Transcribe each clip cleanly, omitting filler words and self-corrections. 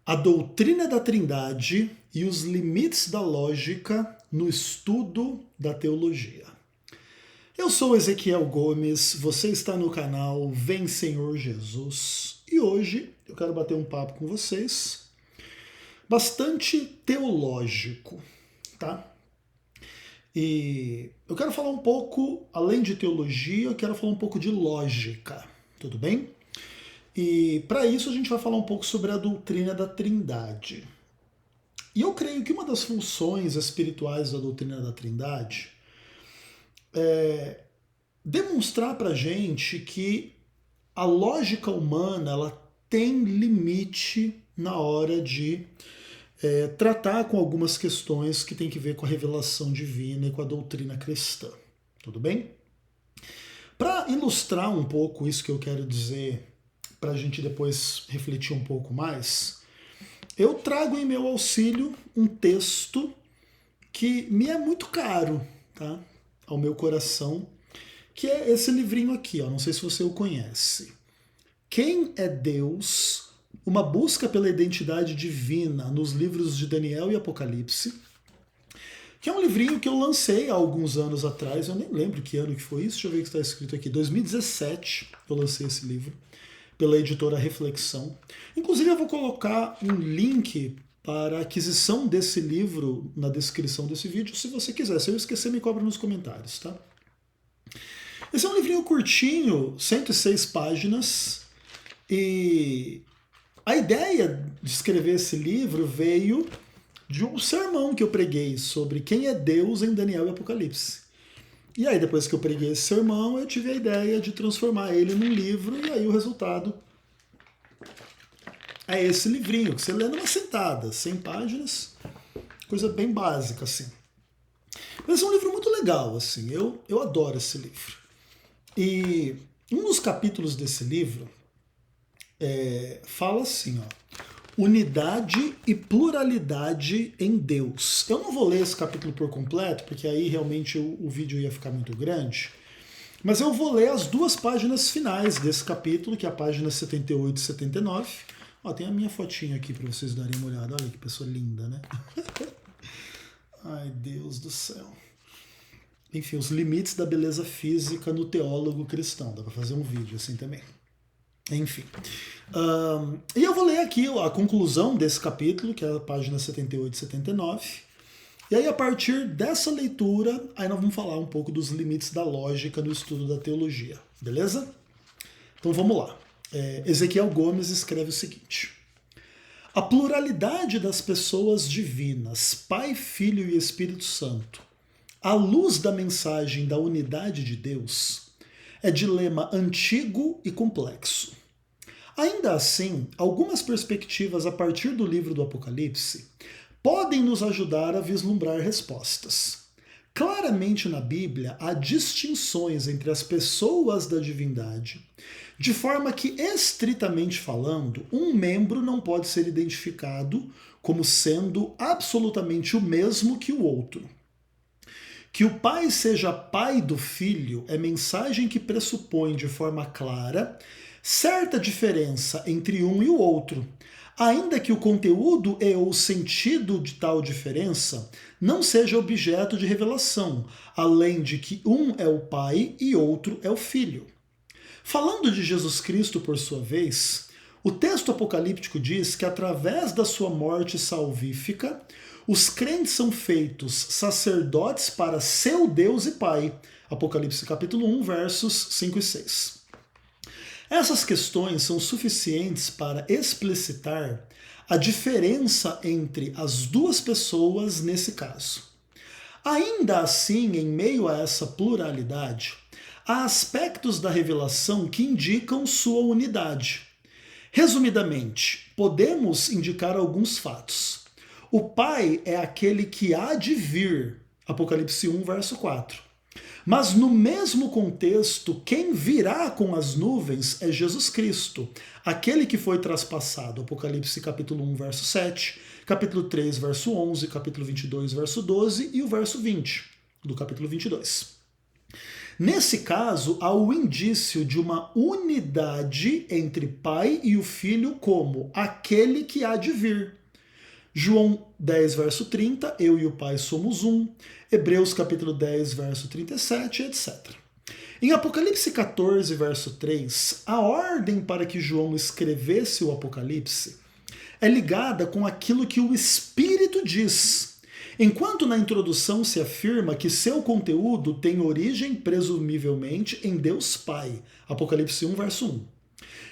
A doutrina da Trindade e os limites da lógica no estudo da teologia. Eu sou Ezequiel Gomes, você está no canal Vem Senhor Jesus e hoje eu quero bater um papo com vocês bastante teológico, tá? E eu quero falar um pouco, além de teologia, eu quero falar um pouco de lógica, tudo bem? E para isso a gente vai falar um pouco sobre a doutrina da Trindade. E eu creio que uma das funções espirituais da doutrina da Trindade é demonstrar para a gente que a lógica humana ela tem limite na hora de tratar com algumas questões que tem que ver com a revelação divina e com a doutrina cristã. Tudo bem? Para ilustrar um pouco isso que eu quero dizer, para a gente depois refletir um pouco mais, eu trago em meu auxílio um texto que me é muito caro, tá? Ao meu coração, que é esse livrinho aqui, ó, não sei se você o conhece. Quem é Deus? Uma busca pela identidade divina nos livros de Daniel e Apocalipse, que é um livrinho que eu lancei há alguns anos atrás, eu nem lembro que ano que foi isso, deixa eu ver o que está escrito aqui, 2017 eu lancei esse livro, pela editora Reflexão. Inclusive eu vou colocar um link para a aquisição desse livro na descrição desse vídeo, se você quiser. Se eu esquecer, me cobra nos comentários, tá? Esse é um livrinho curtinho, 106 páginas, e a ideia de escrever esse livro veio de um sermão que eu preguei sobre quem é Deus em Daniel e Apocalipse. E aí, depois que eu preguei esse sermão, eu tive a ideia de transformar ele num livro, e aí o resultado é esse livrinho, que você lê numa sentada, 100 páginas, coisa bem básica, assim. Mas é um livro muito legal, assim, eu adoro esse livro. E um dos capítulos desse livro fala assim, ó, unidade e pluralidade em Deus. Eu não vou ler esse capítulo por completo, porque aí realmente o vídeo ia ficar muito grande, mas eu vou ler as duas páginas finais desse capítulo, que é a página 78 e 79. Ó, tem a minha fotinha aqui para vocês darem uma olhada. Olha que pessoa linda, né? Ai, Deus do céu. Enfim, os limites da beleza física no teólogo cristão. Dá para fazer um vídeo assim também. Enfim. E eu vou ler aqui a conclusão desse capítulo, que é a página 78 e 79. E aí, a partir dessa leitura, aí nós vamos falar um pouco dos limites da lógica no estudo da teologia. Beleza? Então vamos lá. Ezequiel Gomes escreve o seguinte: a pluralidade das pessoas divinas, Pai, Filho e Espírito Santo, à luz da mensagem da unidade de Deus, é dilema antigo e complexo. Ainda assim, algumas perspectivas a partir do livro do Apocalipse podem nos ajudar a vislumbrar respostas. Claramente na Bíblia há distinções entre as pessoas da divindade, de forma que, estritamente falando, um membro não pode ser identificado como sendo absolutamente o mesmo que o outro. Que o Pai seja Pai do Filho é mensagem que pressupõe de forma clara certa diferença entre um e o outro, ainda que o conteúdo e o sentido de tal diferença não seja objeto de revelação, além de que um é o Pai e outro é o Filho. Falando de Jesus Cristo, por sua vez, o texto apocalíptico diz que através da sua morte salvífica, os crentes são feitos sacerdotes para seu Deus e Pai. Apocalipse capítulo 1, versos 5 e 6. Essas questões são suficientes para explicitar a diferença entre as duas pessoas nesse caso. Ainda assim, em meio a essa pluralidade, há aspectos da revelação que indicam sua unidade. Resumidamente, podemos indicar alguns fatos. O Pai é aquele que há de vir, Apocalipse 1, verso 4. Mas no mesmo contexto, quem virá com as nuvens é Jesus Cristo, aquele que foi traspassado, Apocalipse capítulo 1, verso 7, capítulo 3, verso 11, capítulo 22, verso 12 e o verso 20 do capítulo 22. Nesse caso, há o indício de uma unidade entre Pai e o Filho como aquele que há de vir. João 10, verso 30, eu e o Pai somos um. Hebreus capítulo 10, verso 37, etc. Em Apocalipse 14, verso 3, a ordem para que João escrevesse o Apocalipse é ligada com aquilo que o Espírito diz, enquanto na introdução se afirma que seu conteúdo tem origem presumivelmente em Deus Pai. Apocalipse 1, verso 1.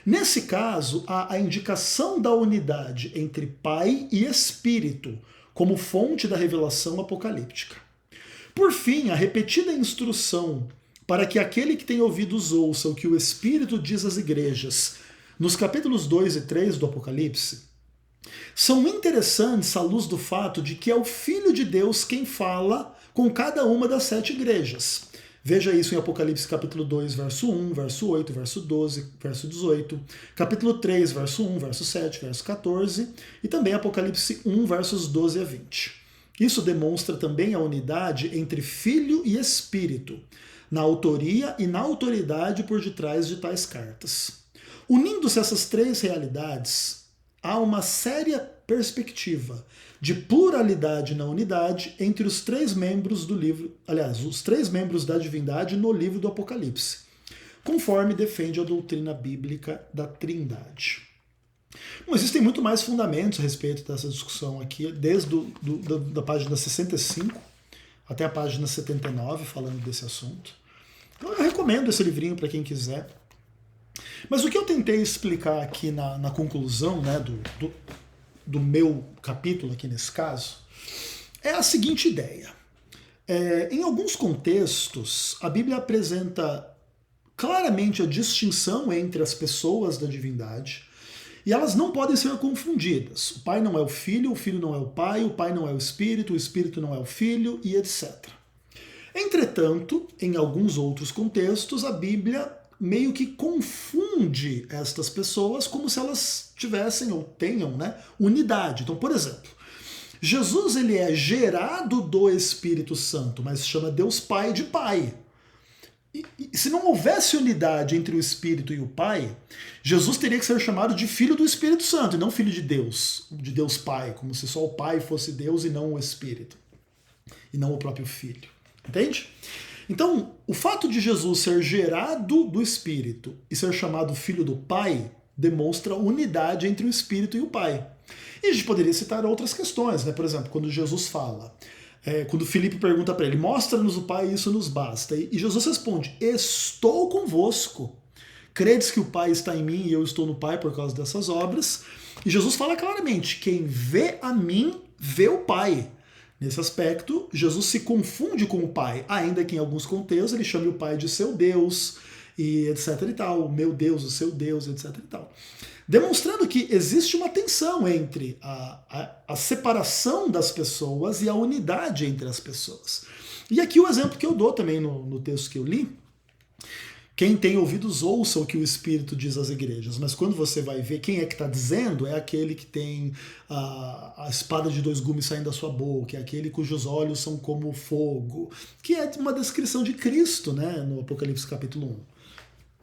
Nesse caso, há a indicação da unidade entre Pai e Espírito como fonte da revelação apocalíptica. Por fim, a repetida instrução para que aquele que tem ouvidos ouça o que o Espírito diz às igrejas, nos capítulos 2 e 3 do Apocalipse, são interessantes à luz do fato de que é o Filho de Deus quem fala com cada uma das 7 igrejas. Veja isso em Apocalipse capítulo 2, verso 1, verso 8, verso 12, verso 18, capítulo 3, verso 1, verso 7, verso 14, e também Apocalipse 1, versos 12 a 20. Isso demonstra também a unidade entre Filho e Espírito, na autoria e na autoridade por detrás de tais cartas. Unindo-se essas 3 realidades, há uma séria perspectiva de pluralidade na unidade entre os 3 membros do livro, aliás, os 3 membros da divindade no livro do Apocalipse, conforme defende a doutrina bíblica da Trindade. Bom, existem muito mais fundamentos a respeito dessa discussão aqui, desde da página 65 até a página 79, falando desse assunto. Então eu recomendo esse livrinho para quem quiser. Mas o que eu tentei explicar aqui na conclusão, né, do meu capítulo aqui nesse caso, é a seguinte ideia. Em alguns contextos, a Bíblia apresenta claramente a distinção entre as pessoas da divindade, e elas não podem ser confundidas. O Pai não é o Filho não é o Pai não é o Espírito não é o Filho, e etc. Entretanto, em alguns outros contextos, a Bíblia meio que confunde estas pessoas como se elas tivessem ou tenham, né, unidade. Então, por exemplo, Jesus ele é gerado do Espírito Santo, mas chama Deus Pai de Pai. E se não houvesse unidade entre o Espírito e o Pai, Jesus teria que ser chamado de Filho do Espírito Santo, e não Filho de Deus Pai, como se só o Pai fosse Deus e não o Espírito, e não o próprio Filho. Entende? Então, o fato de Jesus ser gerado do Espírito e ser chamado Filho do Pai demonstra unidade entre o Espírito e o Pai. E a gente poderia citar outras questões, né? Por exemplo, quando Jesus fala, quando Filipe pergunta para ele, mostra-nos o Pai e isso nos basta. E Jesus responde, estou convosco. Credes que o Pai está em mim e eu estou no Pai por causa dessas obras. E Jesus fala claramente, quem vê a mim, vê o Pai. Nesse aspecto, Jesus se confunde com o Pai, ainda que em alguns contextos ele chame o Pai de seu Deus, e etc e tal, o meu Deus, o seu Deus, etc e tal. Demonstrando que existe uma tensão entre a separação das pessoas e a unidade entre as pessoas. E aqui o exemplo que eu dou também no texto que eu li, quem tem ouvidos ouça o que o Espírito diz às igrejas, mas quando você vai ver quem é que está dizendo, é aquele que tem a espada de 2 gumes saindo da sua boca, é aquele cujos olhos são como fogo, que é uma descrição de Cristo, né, no Apocalipse capítulo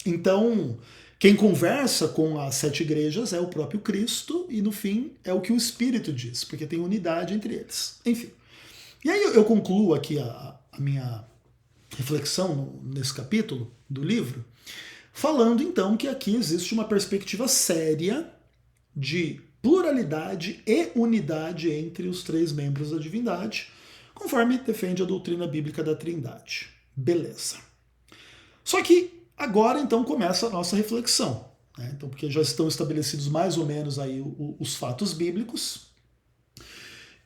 1. Então, quem conversa com as 7 igrejas é o próprio Cristo, e no fim é o que o Espírito diz, porque tem unidade entre eles. Enfim. E aí eu concluo aqui a minha reflexão nesse capítulo do livro, falando então que aqui existe uma perspectiva séria de pluralidade e unidade entre os 3 membros da divindade, conforme defende a doutrina bíblica da Trindade. Beleza. Só que agora então começa a nossa reflexão, né? Então, porque já estão estabelecidos mais ou menos aí os fatos bíblicos.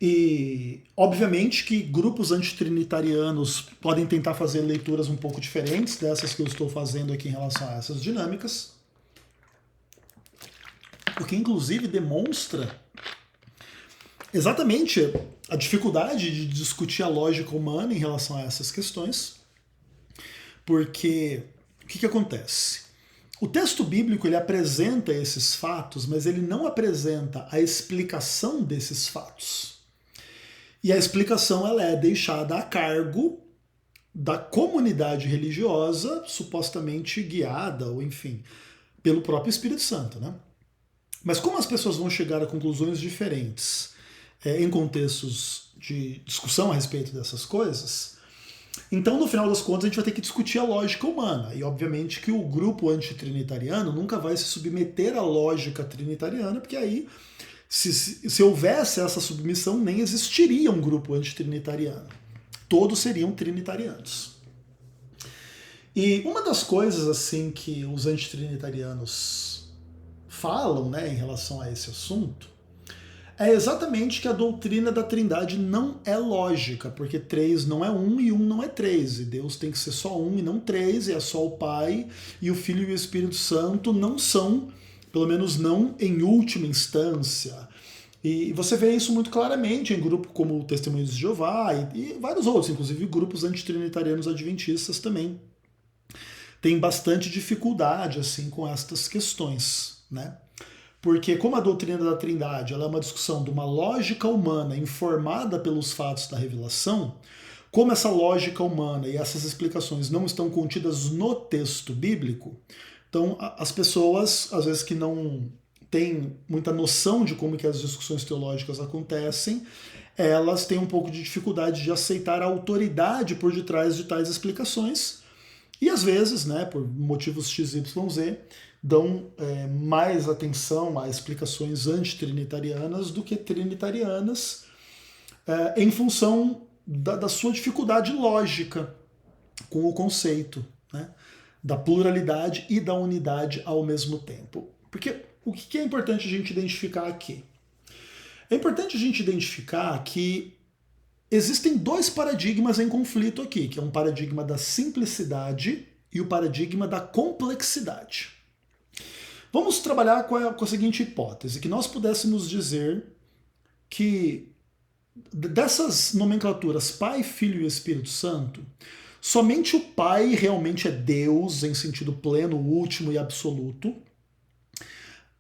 E, obviamente, que grupos antitrinitarianos podem tentar fazer leituras um pouco diferentes dessas que eu estou fazendo aqui em relação a essas dinâmicas, o que, inclusive, demonstra exatamente a dificuldade de discutir a lógica humana em relação a essas questões, porque o que acontece? O texto bíblico ele apresenta esses fatos, mas ele não apresenta a explicação desses fatos. E a explicação ela é deixada a cargo da comunidade religiosa, supostamente guiada, ou enfim, pelo próprio Espírito Santo, né? Mas como as pessoas vão chegar a conclusões diferentes em contextos de discussão a respeito dessas coisas, então no final das contas a gente vai ter que discutir a lógica humana. E obviamente que o grupo antitrinitariano nunca vai se submeter à lógica trinitariana, porque aí, se houvesse essa submissão, nem existiria um grupo antitrinitariano. Todos seriam trinitarianos. E uma das coisas assim que os antitrinitarianos falam, né, em relação a esse assunto é exatamente que a doutrina da Trindade não é lógica, porque 3 não é 1 e 1 não é 3, e Deus tem que ser só 1 e não 3, e é só o Pai, e o Filho e o Espírito Santo não são, pelo menos não em última instância. E você vê isso muito claramente em grupos como o Testemunhos de Jeová e vários outros, inclusive grupos antitrinitarianos adventistas também tem bastante dificuldade assim com estas questões, né? Porque como a doutrina da Trindade ela é uma discussão de uma lógica humana informada pelos fatos da revelação, como essa lógica humana e essas explicações não estão contidas no texto bíblico, então as pessoas, às vezes que não têm muita noção de como que as discussões teológicas acontecem, elas têm um pouco de dificuldade de aceitar a autoridade por detrás de tais explicações, e às vezes, né, por motivos XYZ, dão mais atenção a explicações antitrinitarianas do que trinitarianas, em função da sua dificuldade lógica com o conceito, né, da pluralidade e da unidade ao mesmo tempo. Porque o que é importante a gente identificar aqui? É importante a gente identificar que existem dois paradigmas em conflito aqui, que é um paradigma da simplicidade e o paradigma da complexidade. Vamos trabalhar com a seguinte hipótese, que nós pudéssemos dizer que dessas nomenclaturas Pai, Filho e Espírito Santo, somente o Pai realmente é Deus em sentido pleno, último e absoluto,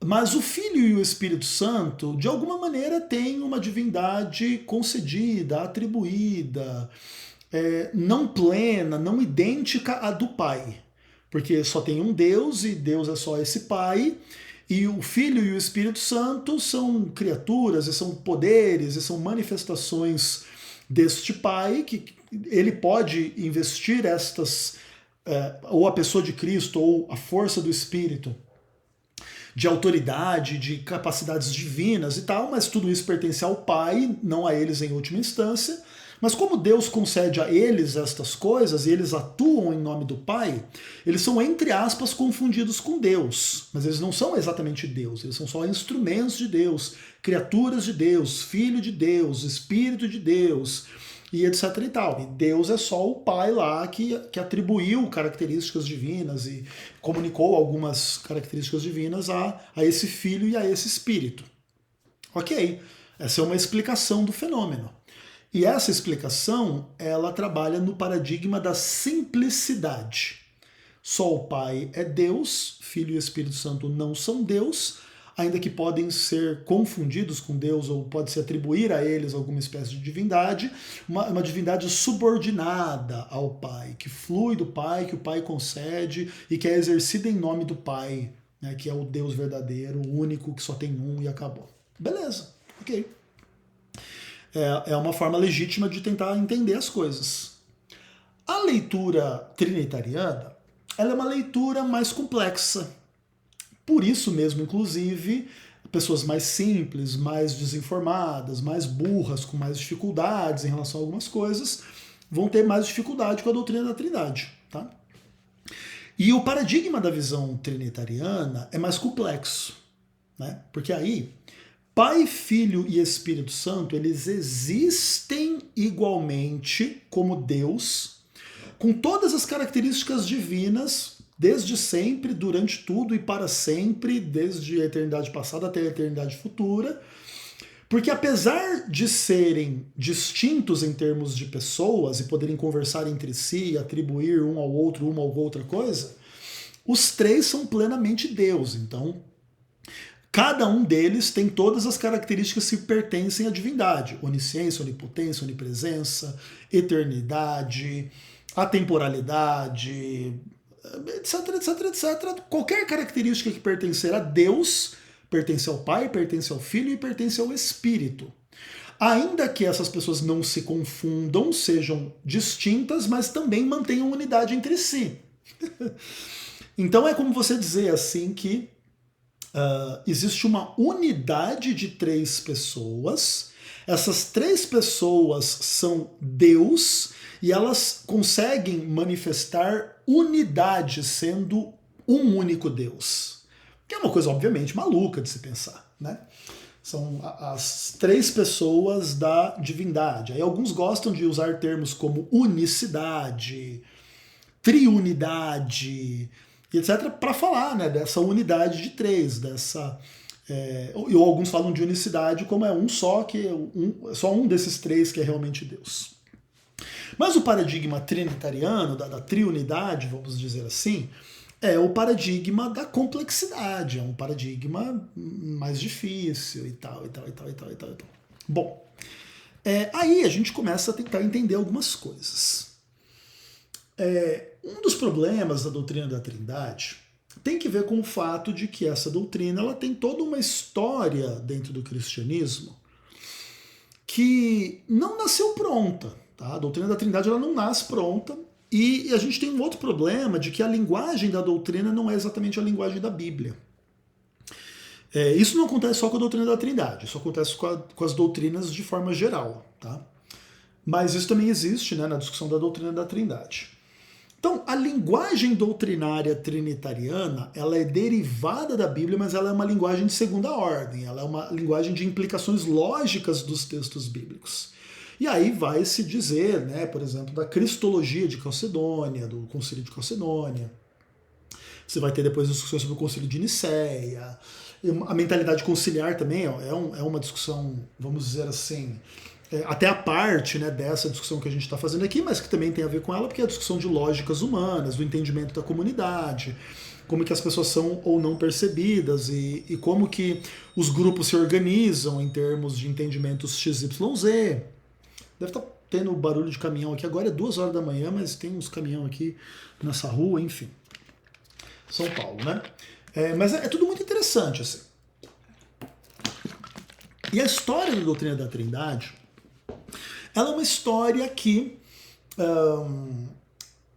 mas o Filho e o Espírito Santo, de alguma maneira, têm uma divindade concedida, atribuída, não plena, não idêntica à do Pai. Porque só tem um Deus e Deus é só esse Pai, e o Filho e o Espírito Santo são criaturas, e são poderes, e são manifestações deste Pai, que ele pode investir estas, ou a pessoa de Cristo, ou a força do Espírito, de autoridade, de capacidades divinas e tal, mas tudo isso pertence ao Pai, não a eles em última instância. Mas como Deus concede a eles estas coisas e eles atuam em nome do Pai, eles são, entre aspas, confundidos com Deus. Mas eles não são exatamente Deus, eles são só instrumentos de Deus, criaturas de Deus, filho de Deus, espírito de Deus, e etc e tal. E Deus é só o Pai lá que atribuiu características divinas e comunicou algumas características divinas a esse Filho e a esse Espírito. Ok, essa é uma explicação do fenômeno. E essa explicação, ela trabalha no paradigma da simplicidade. Só o Pai é Deus, Filho e Espírito Santo não são Deus, ainda que podem ser confundidos com Deus ou pode se atribuir a eles alguma espécie de divindade, uma divindade subordinada ao Pai, que flui do Pai, que o Pai concede e que é exercida em nome do Pai, né, que é o Deus verdadeiro, o único, que só tem um e acabou. Beleza, ok. É uma forma legítima de tentar entender as coisas. A leitura trinitariana, ela é uma leitura mais complexa. Por isso mesmo, inclusive, pessoas mais simples, mais desinformadas, mais burras, com mais dificuldades em relação a algumas coisas, vão ter mais dificuldade com a doutrina da Trindade. Tá? E o paradigma da visão trinitariana é mais complexo, né? Porque aí Pai, Filho e Espírito Santo, eles existem igualmente como Deus, com todas as características divinas, desde sempre, durante tudo e para sempre, desde a eternidade passada até a eternidade futura, porque apesar de serem distintos em termos de pessoas e poderem conversar entre si, atribuir um ao outro uma ou outra coisa, os três são plenamente Deus. Então, cada um deles tem todas as características que pertencem à divindade: onisciência, onipotência, onipresença, eternidade, a temporalidade, etc, etc, etc. Qualquer característica que pertencer a Deus, pertence ao Pai, pertence ao Filho e pertence ao Espírito. Ainda que essas pessoas não se confundam, sejam distintas, mas também mantenham unidade entre si. Então é como você dizer assim que existe uma unidade de 3 pessoas, essas 3 pessoas são Deus e elas conseguem manifestar unidade sendo um único Deus. Que é uma coisa obviamente maluca de se pensar, né? São as 3 pessoas da divindade. Aí alguns gostam de usar termos como unicidade, triunidade, etc., para falar, né, dessa unidade de 3, dessa. Ou alguns falam de unicidade como é um só, que só um desses 3 que é realmente Deus. Mas o paradigma trinitariano, da triunidade, vamos dizer assim, é o paradigma da complexidade, é um paradigma mais difícil e tal, e tal, e tal, e tal, e tal, e tal. Bom, aí a gente começa a tentar entender algumas coisas. Um dos problemas da doutrina da Trindade tem que ver com o fato de que essa doutrina ela tem toda uma história dentro do cristianismo que não nasceu pronta. Tá? A doutrina da Trindade ela não nasce pronta e a gente tem um outro problema de que a linguagem da doutrina não é exatamente a linguagem da Bíblia. Isso não acontece só com a doutrina da Trindade, isso acontece com as doutrinas de forma geral. Tá? Mas isso também existe, né, na discussão da doutrina da Trindade. Então, a linguagem doutrinária trinitariana, ela é derivada da Bíblia, mas ela é uma linguagem de segunda ordem, ela é uma linguagem de implicações lógicas dos textos bíblicos. E aí vai se dizer, né, por exemplo, da cristologia de Calcedônia, do concílio de Calcedônia. Você vai ter depois discussões sobre o concílio de Nicéia. A mentalidade conciliar também ó, é uma discussão, vamos dizer assim, até a parte, né, dessa discussão que a gente está fazendo aqui, mas que também tem a ver com ela, porque é a discussão de lógicas humanas, do entendimento da comunidade, como que as pessoas são ou não percebidas e como que os grupos se organizam em termos de entendimentos XYZ. Deve estar tendo barulho de caminhão aqui, agora é 2 horas da manhã, mas tem uns caminhão aqui nessa rua, enfim. São Paulo, né? Mas é tudo muito interessante, assim. E a história da doutrina da Trindade, ela é uma história que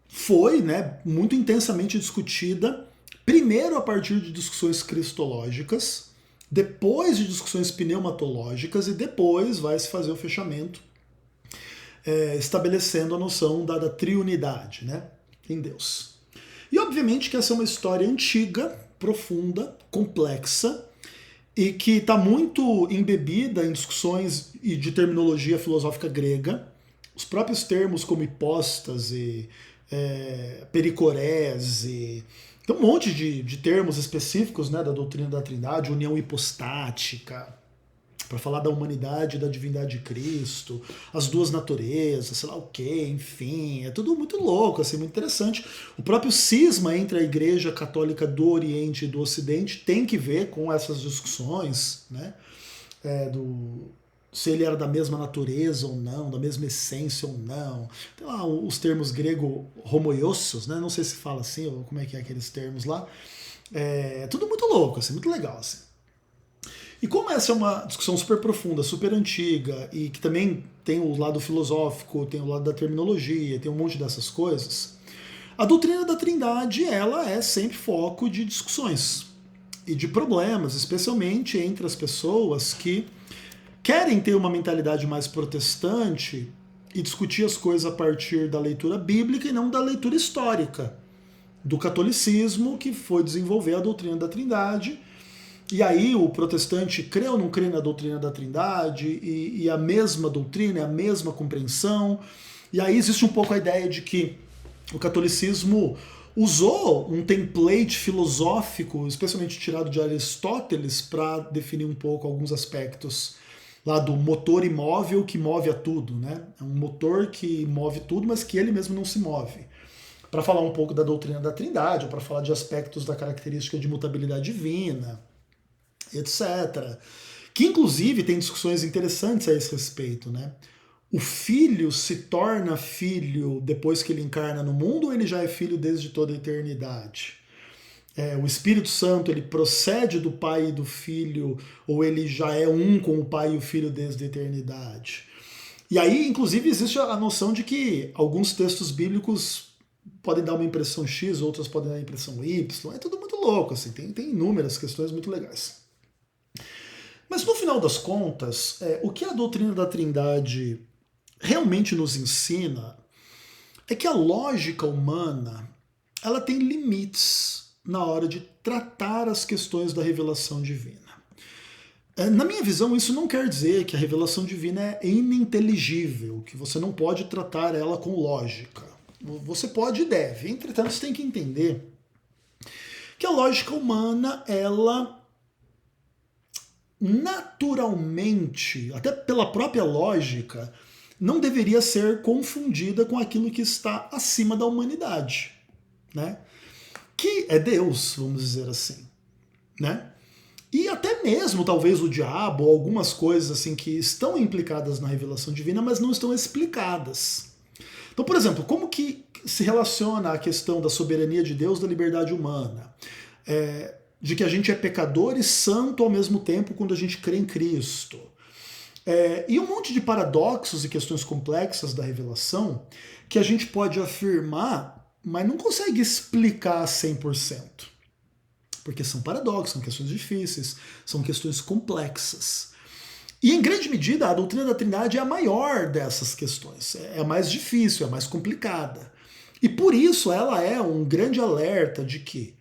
foi, né, muito intensamente discutida, primeiro a partir de discussões cristológicas, depois de discussões pneumatológicas e depois vai se fazer o fechamento estabelecendo a noção da triunidade, né, em Deus. E obviamente que essa é uma história antiga, profunda, complexa, e que está muito embebida em discussões de terminologia filosófica grega. Os próprios termos como hipóstase, pericorese, tem um monte de termos específicos, né, da doutrina da Trindade, união hipostática, para falar da humanidade e da divindade de Cristo, as 2 naturezas, sei lá o quê, enfim, é tudo muito louco, assim, muito interessante. O próprio cisma entre a Igreja Católica do Oriente e do Ocidente tem que ver com essas discussões, né, se ele era da mesma natureza ou não, da mesma essência ou não. Tem lá os termos grego homoiossos, né, não sei se fala assim, ou como é que é aqueles termos lá. Tudo muito louco, assim, muito legal, assim. E como essa é uma discussão super profunda, super antiga, e que também tem o lado filosófico, tem o lado da terminologia, tem um monte dessas coisas, a doutrina da Trindade ela é sempre foco de discussões e de problemas, especialmente entre as pessoas que querem ter uma mentalidade mais protestante e discutir as coisas a partir da leitura bíblica e não da leitura histórica do catolicismo, que foi desenvolver a doutrina da Trindade. E aí o protestante crê ou não crê na doutrina da Trindade, e a mesma doutrina, a mesma compreensão. E aí existe um pouco a ideia de que o catolicismo usou um template filosófico, especialmente tirado de Aristóteles, para definir um pouco alguns aspectos lá do motor imóvel que move a tudo, né? É um motor que move tudo, mas que ele mesmo não se move. Para falar um pouco da doutrina da Trindade, ou para falar de aspectos da característica de mutabilidade divina, etc. Que inclusive tem discussões interessantes a esse respeito, né? o filho se torna filho depois que ele encarna no mundo ou ele já é filho desde toda a eternidade? O Espírito Santo, ele procede do Pai e do Filho, ou ele já é um com o Pai e o Filho desde a eternidade? E aí, inclusive, existe a noção de que alguns textos bíblicos podem dar uma impressão X, outros podem dar uma impressão Y. É tudo muito louco, assim, tem inúmeras questões muito legais. Mas no final das contas, o que a doutrina da Trindade realmente nos ensina é que a lógica humana ela tem limites na hora de tratar as questões da revelação divina. Na minha visão, isso não quer dizer que a revelação divina é ininteligível, que você não pode tratar ela com lógica. Você pode e deve. Entretanto, você tem que entender que a lógica humana, ela naturalmente, até pela própria lógica, não deveria ser confundida com aquilo que está acima da humanidade, né? Que é Deus, vamos dizer assim, né? E até mesmo, talvez, o diabo, ou algumas coisas assim que estão implicadas na revelação divina, mas não estão explicadas. Então, por exemplo, como que se relaciona a questão da soberania de Deus, da liberdade humana? De que a gente é pecador e santo ao mesmo tempo quando a gente crê em Cristo. E um monte de paradoxos e questões complexas da revelação que a gente pode afirmar, mas não consegue explicar 100%. Porque são paradoxos, são questões difíceis, são questões complexas. E em grande medida a doutrina da Trindade é a maior dessas questões, é a mais difícil, é a mais complicada. E por isso ela é um grande alerta de que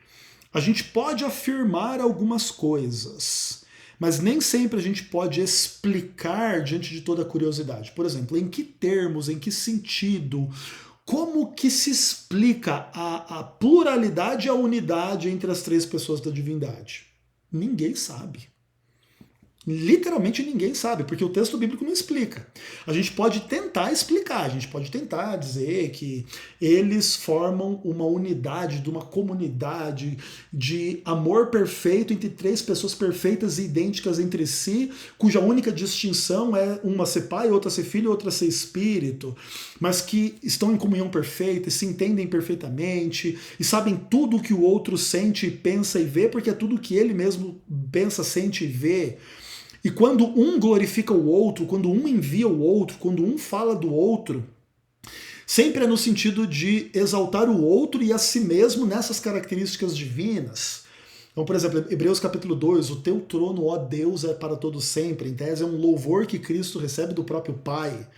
a gente pode afirmar algumas coisas, mas nem sempre a gente pode explicar diante de toda a curiosidade. Por exemplo, em que termos, em que sentido, como que se explica a pluralidade e a unidade entre as três pessoas da divindade? Ninguém sabe. Literalmente ninguém sabe, porque o texto bíblico não explica. A gente pode tentar explicar, a gente pode tentar dizer que eles formam uma unidade, de uma comunidade de amor perfeito entre três pessoas perfeitas e idênticas entre si, cuja única distinção é uma ser pai, outra ser filho, outra ser espírito, mas que estão em comunhão perfeita e se entendem perfeitamente e sabem tudo o que o outro sente, pensa e vê, porque é tudo o que ele mesmo pensa, sente e vê. E quando um glorifica o outro, quando um envia o outro, quando um fala do outro, sempre é no sentido de exaltar o outro e a si mesmo nessas características divinas. Então, por exemplo, Hebreus capítulo 2, o teu trono, ó Deus, é para todo sempre. Em tese é um louvor que Cristo recebe do próprio Pai.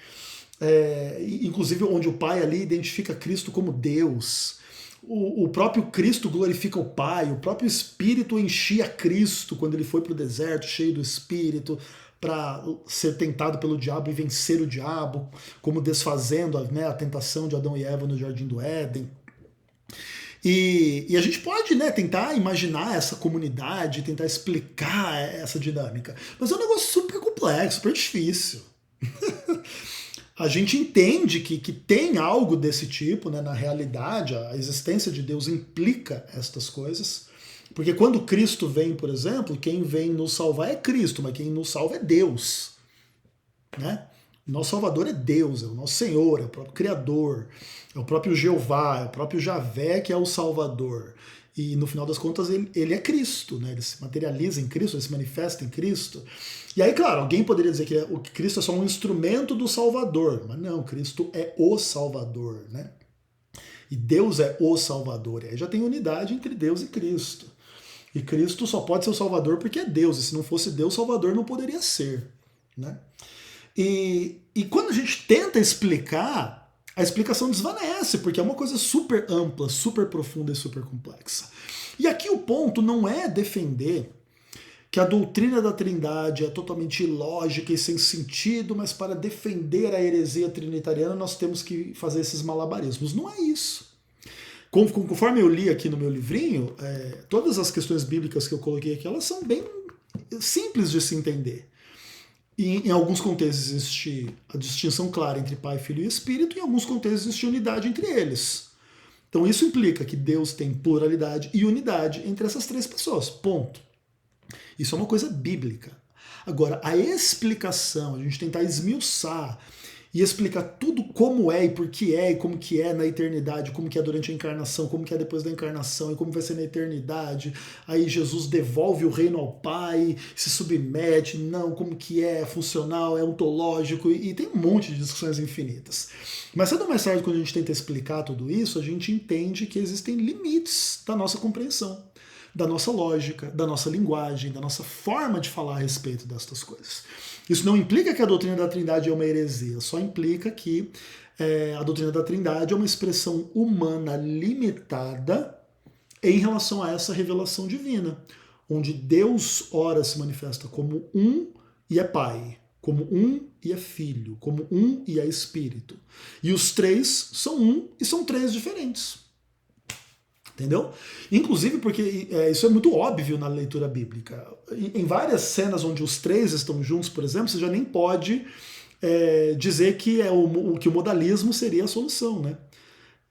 Inclusive onde o Pai ali identifica Cristo como Deus. O próprio Cristo glorifica o Pai, o próprio Espírito enchia Cristo quando ele foi para o deserto, cheio do Espírito, para ser tentado pelo diabo e vencer o diabo, como desfazendo a tentação de Adão e Eva no Jardim do Éden. E a gente pode tentar imaginar essa comunidade, tentar explicar essa dinâmica, mas é um negócio super complexo, super difícil. A gente entende que tem algo desse tipo, na realidade, a existência de Deus implica estas coisas, porque quando Cristo vem, por exemplo, quem vem nos salvar é Cristo, mas quem nos salva é Deus. Né? Nosso Salvador é Deus, é o nosso Senhor, é o próprio Criador, é o próprio Jeová, é o próprio Javé que é o Salvador. E no final das contas ele é Cristo, né? Ele se materializa em Cristo, ele se manifesta em Cristo. E aí, claro, alguém poderia dizer que o Cristo é só um instrumento do Salvador, mas não, Cristo é o Salvador, né? E Deus é o Salvador. E aí já tem unidade entre Deus e Cristo. E Cristo só pode ser o Salvador porque é Deus, e se não fosse Deus, Salvador não poderia ser, né? E quando a gente tenta explicar, a explicação desvanece, porque é uma coisa super ampla, super profunda e super complexa. E aqui o ponto não é defender que a doutrina da Trindade é totalmente ilógica e sem sentido, mas para defender a heresia trinitariana nós temos que fazer esses malabarismos. Não é isso. Conforme eu li aqui no meu livrinho, todas as questões bíblicas que eu coloquei aqui, elas são bem simples de se entender. E em alguns contextos existe a distinção clara entre Pai, Filho e Espírito, e em alguns contextos existe unidade entre eles. Então isso implica que Deus tem pluralidade e unidade entre essas três pessoas, ponto. Isso é uma coisa bíblica. Agora, a explicação, a gente tentar esmiuçar e explica tudo como é e como que é na eternidade, como que é durante a encarnação, como que é depois da encarnação e como vai ser na eternidade. Aí Jesus devolve o reino ao Pai, se submete, não, como que é funcional, é ontológico, e tem um monte de discussões infinitas. Mas cedo ou mais tarde, quando a gente tenta explicar tudo isso, a gente entende que existem limites da nossa compreensão, da nossa lógica, da nossa linguagem, da nossa forma de falar a respeito destas coisas. Isso não implica que a doutrina da Trindade é uma heresia, só implica que a doutrina da Trindade é uma expressão humana limitada em relação a essa revelação divina, onde Deus ora se manifesta como um e é Pai, como um e é Filho, como um e é Espírito. E os três são um e são três diferentes. Entendeu? Inclusive porque isso é muito óbvio na leitura bíblica. Em várias cenas onde os três estão juntos, por exemplo, você já nem pode dizer que, que o modalismo seria a solução. Né?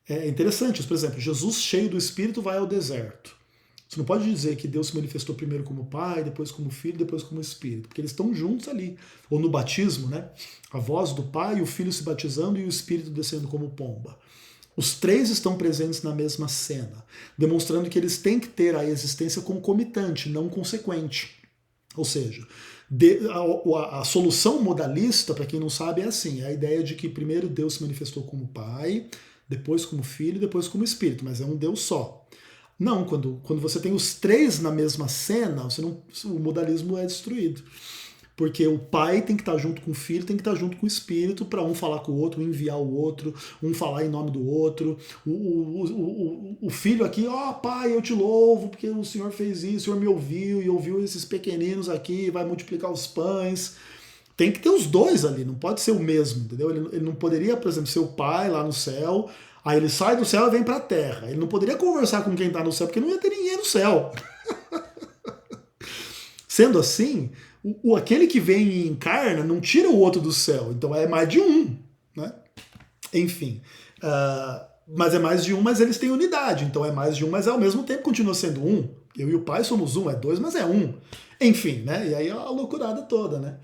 É interessante, por exemplo, Jesus cheio do Espírito vai ao deserto. Você não pode dizer que Deus se manifestou primeiro como Pai, depois como Filho, depois como Espírito, porque eles estão juntos ali. Ou no batismo, né? A voz do Pai, o Filho se batizando e o Espírito descendo como pomba. Os três estão presentes na mesma cena, demonstrando que eles têm que ter a existência concomitante, não consequente. Ou seja, a solução modalista, para quem não sabe, é assim: é a ideia de que primeiro Deus se manifestou como Pai, depois como Filho, depois como Espírito, mas é um Deus só. Não, quando você tem os três na mesma cena, o modalismo é destruído. Porque o Pai tem que estar junto com o Filho, tem que estar junto com o Espírito, para um falar com o outro, um enviar o outro, um falar em nome do outro. O Filho aqui, Pai, eu te louvo, porque o Senhor fez isso, o Senhor me ouviu, e ouviu esses pequeninos aqui, vai multiplicar os pães. Tem que ter os dois ali, não pode ser o mesmo, entendeu? Ele não poderia, por exemplo, ser o Pai lá no céu, aí ele sai do céu e vem para a terra. Ele não poderia conversar com quem está no céu, porque não ia ter ninguém no céu. Sendo assim, aquele que vem e encarna não tira o outro do céu, então é mais de um. Né? Enfim, mas é mais de um, mas eles têm unidade, então é mais de um, mas ao mesmo tempo continua sendo um. Eu e o Pai somos um, é dois, mas é um. Enfim, né? E aí a loucurada toda, né?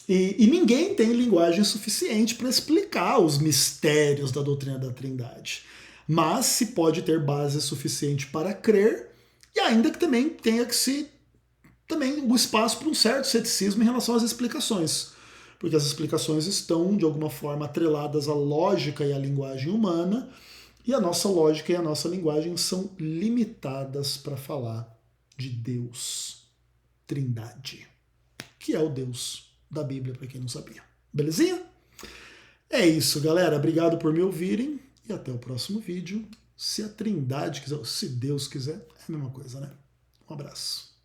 E ninguém tem linguagem suficiente para explicar os mistérios da doutrina da Trindade. Mas se pode ter base suficiente para crer, e ainda que também tenha que se também o espaço para um certo ceticismo em relação às explicações, porque as explicações estão, de alguma forma, atreladas à lógica e à linguagem humana, e a nossa lógica e a nossa linguagem são limitadas para falar de Deus, Trindade, que é o Deus da Bíblia, para quem não sabia. Belezinha? É isso, galera. Obrigado por me ouvirem, e até o próximo vídeo. Se a Trindade quiser, se Deus quiser, é a mesma coisa, né? Um abraço.